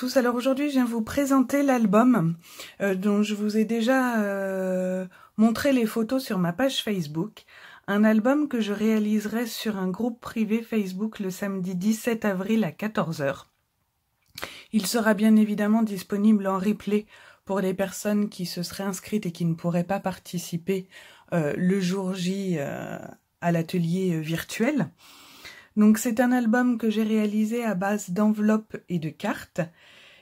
tous, alors aujourd'hui je viens vous présenter l'album dont je vous ai déjà montré les photos sur ma page Facebook. Un album que je réaliserai sur un groupe privé Facebook le samedi 17 avril à 14 h. Il sera bien évidemment disponible en replay pour les personnes qui se seraient inscrites et qui ne pourraient pas participer le jour J à l'atelier virtuel. Donc c'est un album que j'ai réalisé à base d'enveloppes et de cartes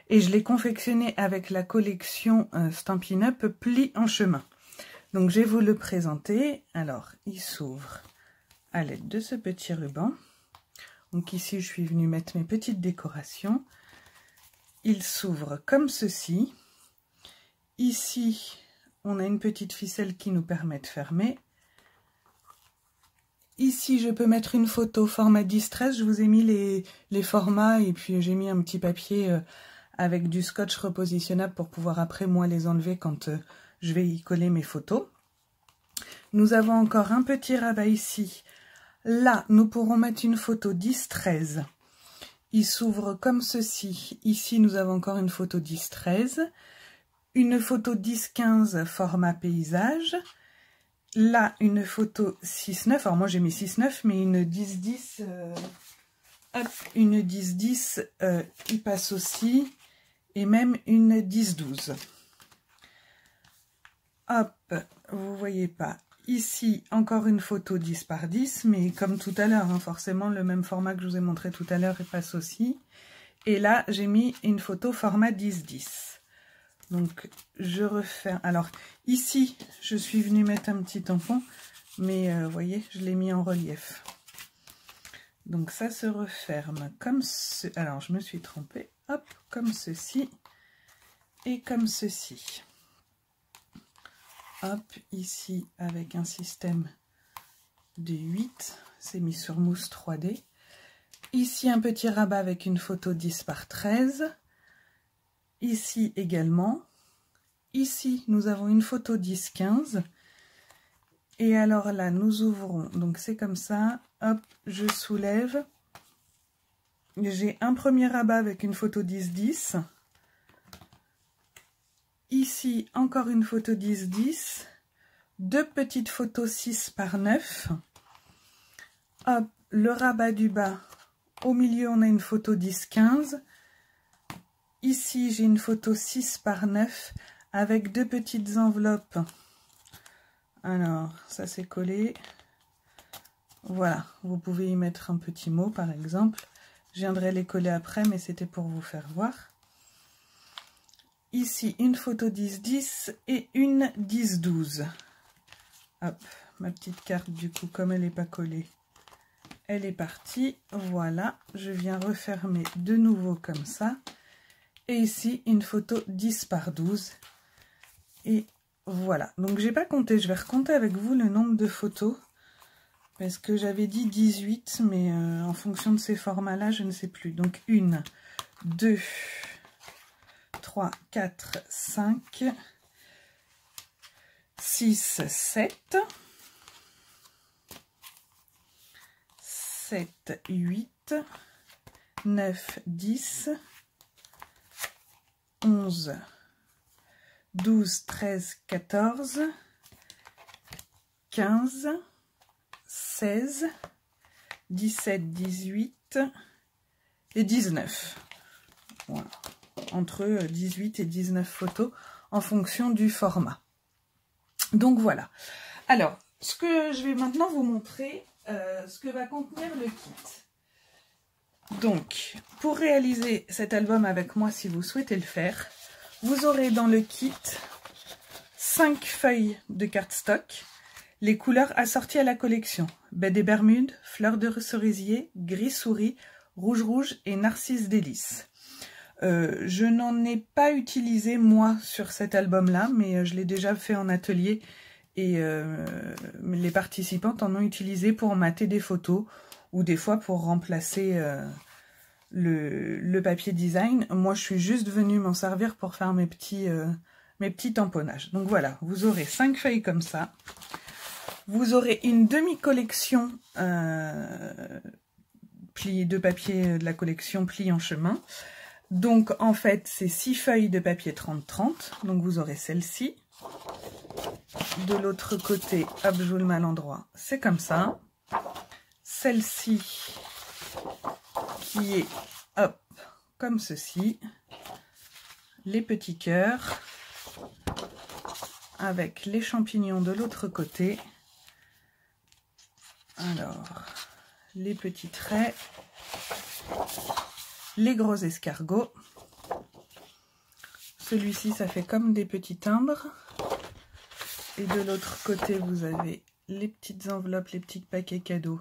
et je l'ai confectionné avec la collection Stampin' Up Pli en chemin. Donc je vais vous le présenter. Alors il s'ouvre à l'aide de ce petit ruban. Donc ici je suis venue mettre mes petites décorations. Il s'ouvre comme ceci. Ici on a une petite ficelle qui nous permet de fermer. Ici, je peux mettre une photo format 10-13. Je vous ai mis les formats et puis j'ai mis un petit papier avec du scotch repositionnable pour pouvoir après moi les enlever quand je vais y coller mes photos. Nous avons encore un petit rabat ici. Là, nous pourrons mettre une photo 10-13. Il s'ouvre comme ceci. Ici, nous avons encore une photo 10-13. Une photo 10-15 format paysage. Là, une photo 6-9, alors moi j'ai mis 6-9, mais une 10-10, une 10-10, il passe aussi, et même une 10-12. Hop, vous voyez pas, ici encore une photo 10 par 10, mais comme tout à l'heure, hein, forcément le même format que je vous ai montré tout à l'heure, il passe aussi. Et là, j'ai mis une photo format 10-10. Donc, je referme. Alors, ici, je suis venue mettre un petit tampon, mais vous voyez, je l'ai mis en relief. Donc, ça se referme comme ce... Alors, je me suis trompée. Hop, comme ceci et comme ceci. Hop, ici, avec un système de 8. C'est mis sur mousse 3D. Ici, un petit rabat avec une photo 10 par 13. Ici également. Ici, nous avons une photo 10-15. Et alors là, nous ouvrons. Donc c'est comme ça. Hop, je soulève. J'ai un premier rabat avec une photo 10-10. Ici, encore une photo 10-10. Deux petites photos 6 par 9. Hop, le rabat du bas. Au milieu, on a une photo 10-15. Ici, j'ai une photo 6 par 9 avec deux petites enveloppes. Alors, ça c'est collé. Voilà, vous pouvez y mettre un petit mot par exemple. Je viendrai les coller après, mais c'était pour vous faire voir. Ici, une photo 10-10 et une 10-12. Hop, ma petite carte du coup, comme elle n'est pas collée, elle est partie. Voilà, je viens refermer de nouveau comme ça. Et ici, une photo 10 par 12. Et voilà. Donc, j'ai pas compté. Je vais recompter avec vous le nombre de photos. Parce que j'avais dit 18. Mais en fonction de ces formats-là, je ne sais plus. Donc, 1, 2, 3, 4, 5, 6, 7. 7, 8, 9, 10. 11, 12, 13, 14, 15, 16, 17, 18 et 19. Voilà. Entre 18 et 19 photos en fonction du format. Donc voilà. Alors, ce que je vais maintenant vous montrer, ce que va contenir le kit. Donc, pour réaliser cet album avec moi, si vous souhaitez le faire, vous aurez dans le kit 5 feuilles de cardstock, les couleurs assorties à la collection, baie des Bermudes, fleur de cerisier, gris souris, rouge rouge et narcisse délice. Je n'en ai pas utilisé moi sur cet album-là, mais je l'ai déjà fait en atelier et les participantes en ont utilisé pour mater des photos ou des fois pour remplacer le papier design. Moi, je suis juste venue m'en servir pour faire mes petits tamponnages. Donc voilà, vous aurez 5 feuilles comme ça. Vous aurez une demi-collection de papier de la collection Pli en chemin. Donc en fait c'est 6 feuilles de papier 30-30, donc vous aurez celle-ci. De l'autre côté, hop, je vous le mets à l'endroit, c'est comme ça. Celle-ci qui est, hop, comme ceci. Les petits cœurs avec les champignons de l'autre côté. Alors, les petits traits, les gros escargots. Celui-ci, ça fait comme des petits timbres. Et de l'autre côté, vous avez les petites enveloppes, les petits paquets cadeaux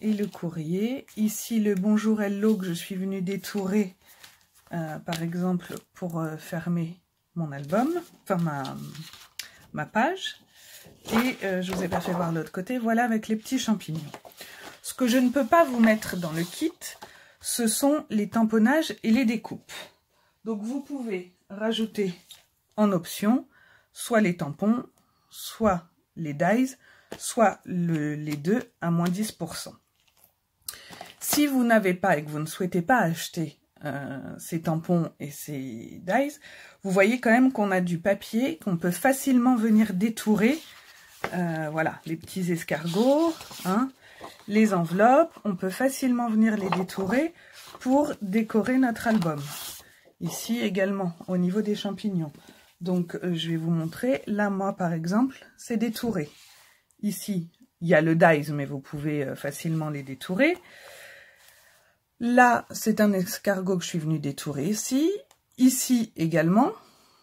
et le courrier. Ici, le bonjour hello que je suis venue détourer, par exemple, pour fermer mon album, enfin ma page. Et je vous ai pas fait voir l'autre côté, voilà avec les petits champignons. Ce que je ne peux pas vous mettre dans le kit, ce sont les tamponnages et les découpes. Donc vous pouvez rajouter en option soit les tampons, soit les dies, soit les deux à moins 10%. Si vous n'avez pas et que vous ne souhaitez pas acheter ces tampons et ces dies, vous voyez quand même qu'on a du papier qu'on peut facilement venir détourer. Voilà, les petits escargots, hein, les enveloppes, on peut facilement venir les détourer pour décorer notre album. Ici également, au niveau des champignons. Donc, je vais vous montrer. Là, moi, par exemple, c'est détouré. Ici, il y a le dies, mais vous pouvez facilement les détourer. Là, c'est un escargot que je suis venue détourer ici. Ici également.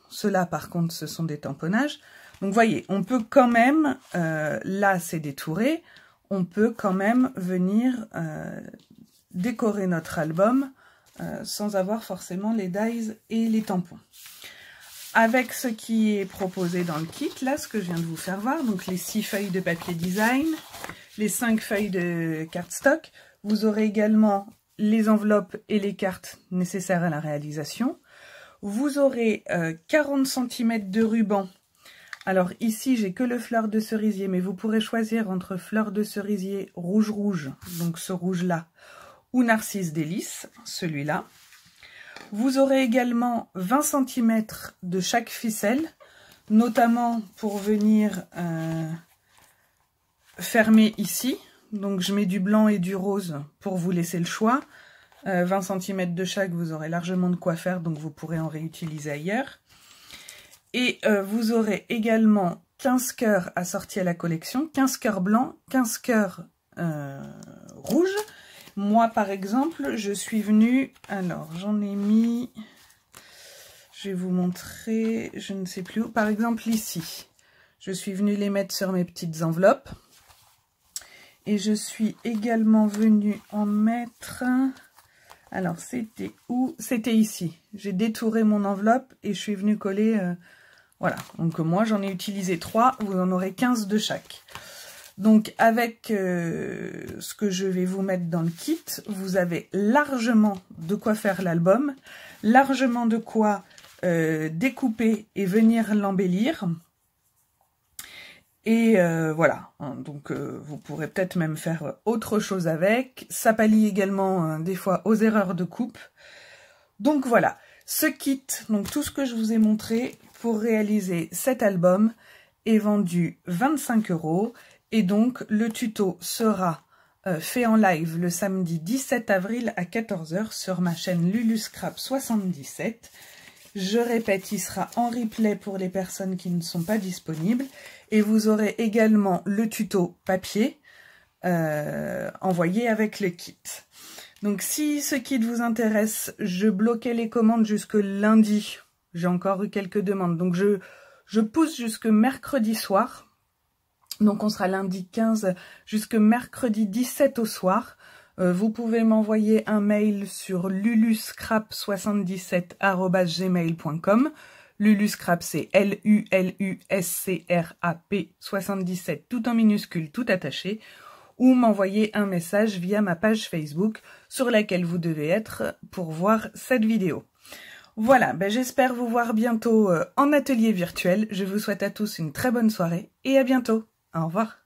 Ceux-là, par contre, ce sont des tamponnages. Donc, vous voyez, on peut quand même, là, c'est détouré. On peut quand même venir décorer notre album sans avoir forcément les dies et les tampons. Avec ce qui est proposé dans le kit, là, ce que je viens de vous faire voir, donc les 6 feuilles de papier design, les 5 feuilles de cardstock, vous aurez également les enveloppes et les cartes nécessaires à la réalisation. Vous aurez 40 cm de ruban. Alors ici, j'ai que le fleur de cerisier, mais vous pourrez choisir entre fleur de cerisier rouge-rouge, donc ce rouge-là, ou narcisse délice, celui-là. Vous aurez également 20 cm de chaque ficelle, notamment pour venir fermer ici. Donc je mets du blanc et du rose pour vous laisser le choix. 20 cm de chaque, vous aurez largement de quoi faire, donc vous pourrez en réutiliser ailleurs. Et vous aurez également 15 cœurs assortis à la collection, 15 cœurs blancs, 15 cœurs rouges. Moi, par exemple, je suis venue... Alors, j'en ai mis... Je vais vous montrer... Je ne sais plus où. Par exemple, ici. Je suis venue les mettre sur mes petites enveloppes. Et je suis également venue en mettre... Alors, c'était où? C'était ici. J'ai détouré mon enveloppe et je suis venue coller... Voilà. Donc, moi, j'en ai utilisé 3. Vous en aurez 15 de chaque. Donc avec ce que je vais vous mettre dans le kit, vous avez largement de quoi faire l'album, largement de quoi découper et venir l'embellir. Et voilà, hein, donc vous pourrez peut-être même faire autre chose avec. Ça pallie également des fois aux erreurs de coupe. Donc voilà, ce kit, donc tout ce que je vous ai montré pour réaliser cet album est vendu 25 €. Et donc, le tuto sera fait en live le samedi 17 avril à 14 h sur ma chaîne Luluscrap 77. Je répète, il sera en replay pour les personnes qui ne sont pas disponibles. Et vous aurez également le tuto papier envoyé avec le kit. Donc, si ce kit vous intéresse, je bloquais les commandes jusque lundi. J'ai encore eu quelques demandes. Donc, je pousse jusque mercredi soir. Donc on sera lundi 15 jusque mercredi 17 au soir. Vous pouvez m'envoyer un mail sur luluscrap77@gmail.com. Luluscrap, c'est LULUSCRAP 77, tout en minuscule, tout attaché. Ou m'envoyer un message via ma page Facebook sur laquelle vous devez être pour voir cette vidéo. Voilà, ben j'espère vous voir bientôt en atelier virtuel. Je vous souhaite à tous une très bonne soirée et à bientôt. Au revoir.